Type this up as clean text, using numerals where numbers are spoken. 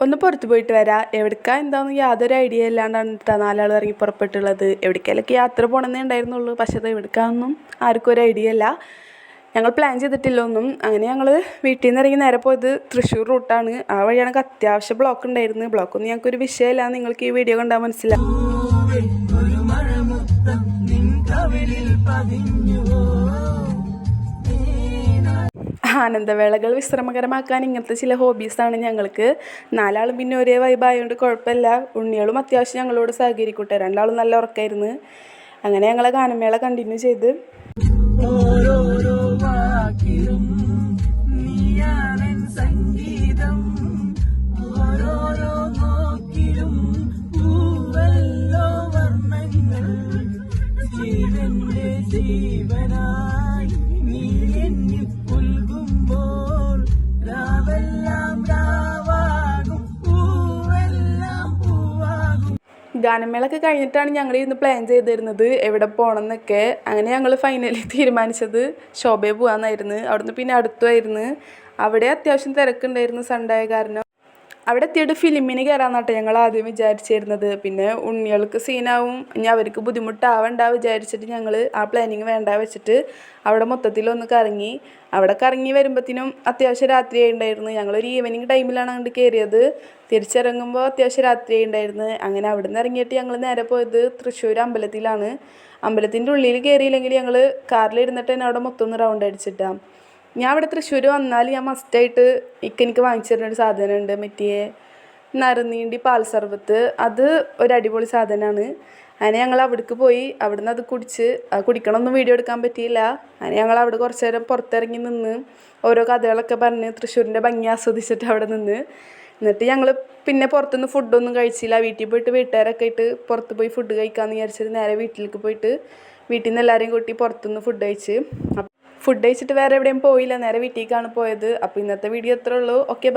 ഒന്ന് പുറത്ത് പോയിട്ട് വരാം. എവിടേക്കാണ് എന്താണെന്ന് യാതൊരു ഐഡിയ ഇല്ലാണ്ടാണ് കേട്ടോ നാലാൾ ഇറങ്ങി പുറപ്പെട്ടുള്ളത്. എവിടേക്കെങ്കിലൊക്കെ യാത്ര പോകണമെന്നേ ഉണ്ടായിരുന്നുള്ളൂ. പക്ഷേ അത് എവിടേക്കാണെന്നും ആർക്കും ഒരു ഐഡിയ ഇല്ല. ഞങ്ങൾ പ്ലാൻ ചെയ്തിട്ടില്ല ഒന്നും. അങ്ങനെ ഞങ്ങൾ വീട്ടിൽ നിന്ന് ഇറങ്ങി നേരെ പോയത് തൃശ്ശൂർ റൂട്ടാണ്. ആ വഴിയാണെങ്കിൽ അത്യാവശ്യം ബ്ലോക്ക് ഉണ്ടായിരുന്നു. ബ്ലോക്കൊന്നും ഞങ്ങൾക്കൊരു വിഷയമില്ല. നിങ്ങൾക്ക് ഈ വീഡിയോ കണ്ടാൽ മനസ്സിലാവും. ആനന്ദവേളകൾ വിശ്രമകരമാക്കാൻ ഇങ്ങനത്തെ ചില ഹോബീസാണ് ഞങ്ങൾക്ക്. നാലാളും പിന്നെ ഒരേ വൈബായതുകൊണ്ട് കുഴപ്പമില്ല. ഉണ്ണികളും അത്യാവശ്യം ഞങ്ങളോട് സഹകരിക്കൂട്ടെ. രണ്ടാളും നല്ല ഉറക്കമായിരുന്നു. അങ്ങനെ ഞങ്ങൾ ഗാനമേള കണ്ടിന്യൂ ചെയ്ത് ഗാനമേളൊക്കെ കഴിഞ്ഞിട്ടാണ് ഞങ്ങൾ ഇന്ന് പ്ലാൻ ചെയ്തിരുന്നത് എവിടെ പോകണം എന്നൊക്കെ. അങ്ങനെ ഞങ്ങൾ ഫൈനലി തീരുമാനിച്ചത് ശോഭയെ പോകാമെന്നായിരുന്നു. അവിടുന്ന് പിന്നെ അടുത്തുമായിരുന്നു. അവിടെ അത്യാവശ്യം തിരക്കുണ്ടായിരുന്നു സൺഡേ കാരണം. അവിടെ എത്തിയിട്ട് ഫിലിമിന് കയറാമെന്നാട്ടെ ഞങ്ങൾ ആദ്യം വിചാരിച്ചിരുന്നത്. പിന്നെ ഉണ്ണികൾക്ക് സീനാവും, ഇനി അവർക്ക് ബുദ്ധിമുട്ടാവണ്ട വിചാരിച്ചിട്ട് ഞങ്ങൾ ആ പ്ലാനിങ് വേണ്ട വെച്ചിട്ട് അവിടെ മൊത്തത്തിലൊന്ന് കറങ്ങി. അവിടെ കറങ്ങി വരുമ്പോഴത്തേനും അത്യാവശ്യം രാത്രിയായി ഉണ്ടായിരുന്നു. ഞങ്ങളൊരു ഈവനിങ് ടൈമിലാണ് അങ്ങോട്ട് കയറിയത്. തിരിച്ചിറങ്ങുമ്പോൾ അത്യാവശ്യം രാത്രിയായി ഉണ്ടായിരുന്നു. അങ്ങനെ അവിടെ നിന്ന് ഇറങ്ങിയിട്ട് ഞങ്ങൾ നേരെ പോയത് തൃശ്ശൂർ അമ്പലത്തിലാണ്. അമ്പലത്തിൻ്റെ ഉള്ളിൽ കയറിയില്ലെങ്കിൽ ഞങ്ങൾ കാറിലിരുന്നിട്ട് തന്നെ അവിടെ മൊത്തം ഒന്ന് റൗണ്ട് അടിച്ചിട്ടാണ്. ഞാൻ ഇവിടെ തൃശ്ശൂർ വന്നാൽ ഞാൻ മസ്റ്റായിട്ട് എനിക്ക് വാങ്ങിച്ചു തരുന്നൊരു സാധനമുണ്ട്. മറ്റേ നറുനീണ്ടി പാൽ സർബത്ത്. അത് ഒരു അടിപൊളി സാധനമാണ്. അങ്ങനെ ഞങ്ങൾ അവിടേക്ക് പോയി. അവിടുന്ന് അത് കുടിക്കണമൊന്നും വീഡിയോ എടുക്കാൻ പറ്റിയില്ല. അങ്ങനെ ഞങ്ങൾ അവിടെ കുറച്ച് നേരം പുറത്തിറങ്ങി നിന്ന് ഓരോ കഥകളൊക്കെ പറഞ്ഞ് തൃശ്ശൂരിൻ്റെ ഭംഗി ആസ്വദിച്ചിട്ട് അവിടെ നിന്ന്. എന്നിട്ട് ഞങ്ങൾ പിന്നെ പുറത്തുനിന്ന് ഫുഡൊന്നും കഴിച്ചില്ല. വീട്ടിൽ പോയിട്ട് വീട്ടുകാരൊക്കെ ആയിട്ട് പുറത്ത് പോയി ഫുഡ് കഴിക്കാമെന്ന് വിചാരിച്ചിട്ട് നേരെ വീട്ടിലേക്ക് പോയിട്ട് വീട്ടിൽ നിന്ന് എല്ലാവരെയും കൂട്ടി പുറത്തുനിന്ന് ഫുഡ് കഴിച്ച്. ഫുഡ് കഴിച്ചിട്ട് വേറെ എവിടെയും പോയില്ല. നേരെ വീട്ടിലേക്കാണ് പോയത്. അപ്പോൾ ഇന്നത്തെ വീഡിയോ ഇത്രേ ഉള്ളൂ. Okay, by.